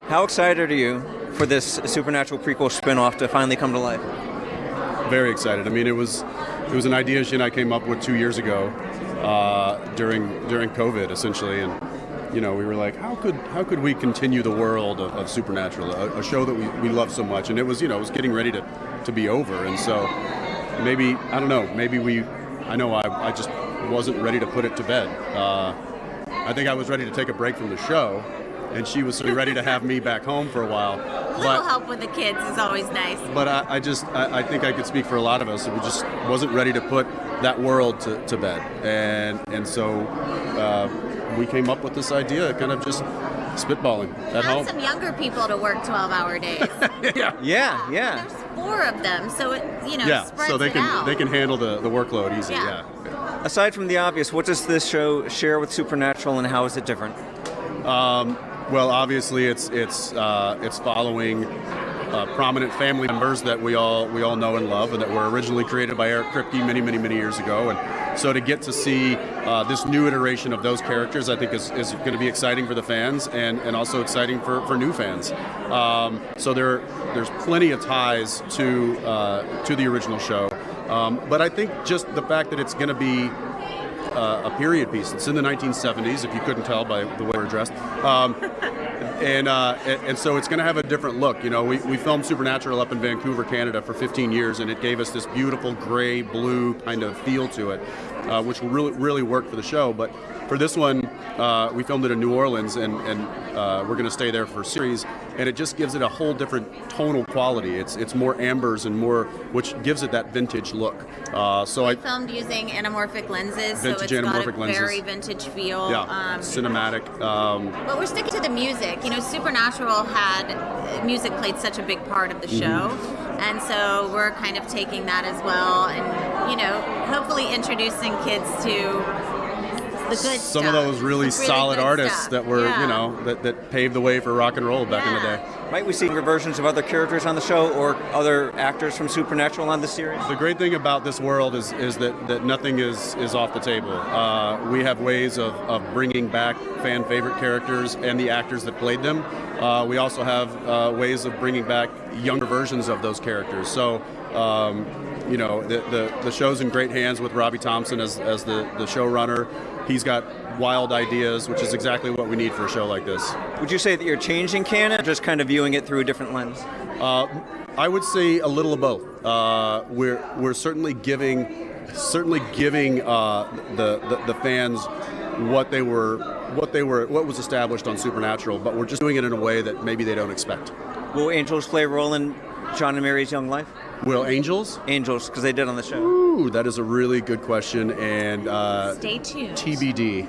How excited are you for this Supernatural prequel spin-off to finally come to life? Very excited. I mean, it was an idea she and I came up with 2 years ago during COVID, essentially, and we were like, how could we continue the world of Supernatural, a show that we love so much, and it was getting ready to be over, and so maybe I just wasn't ready to put it to bed. I think I was ready to take a break from the show, and she was ready to have me back home for a while. A little help with the kids is always nice. But I think I could speak for a lot of us. We just wasn't ready to put that world to bed, and so we came up with this idea, kind of just spitballing at home. Some younger people to work 12-hour days. Yeah. There's 4 of them, so it spreads so they it out. can handle the workload easy. Yeah. Aside from the obvious, what does this show share with Supernatural, and how is it different? Well, obviously, it's following prominent family members that we all know and love, and that were originally created by Eric Kripke many years ago. And so to get to see this new iteration of those characters, I think is going to be exciting for the fans, and also exciting for new fans. So there's plenty of ties to the original show, but I think just the fact that it's going to be a period piece. It's in the 1970s, if you couldn't tell by the way we're dressed. And so it's going to have a different look. We filmed Supernatural up in Vancouver, Canada for 15 years, and it gave us this beautiful gray-blue kind of feel to it, which will really work for the show. But for this one, we filmed it in New Orleans, and we're going to stay there for a series, and it just gives it a whole different tonal quality. It's more ambers and more, which gives it that vintage look. We filmed using anamorphic lenses, so it's got a very vintage feel. Yeah, cinematic. But we're sticking to the music. Supernatural had music played such a big part of the show, and so we're kind of taking that as well, and hopefully introducing kids to the good Some stuff. of those really solid artists stuff. that were, that paved the way for rock and roll back in the day. Might we see versions of other characters on the show, or other actors from Supernatural on the series? The great thing about this world is that nothing is off the table. We have ways of bringing back fan favorite characters and the actors that played them. We also have ways of bringing back younger versions of those characters. So the show's in great hands with Robbie Thompson as the showrunner. He's got wild ideas, which is exactly what we need for a show like this. Would you say that you're changing canon, or just kind of viewing it through a different lens? I would say a little of both. We're certainly giving the fans what was established on Supernatural, but we're just doing it in a way that maybe they don't expect. Will angels play a role in John and Mary's young life? Will angels? Angels, because they did on the show. Ooh, that is a really good question, and Stay tuned. TBD.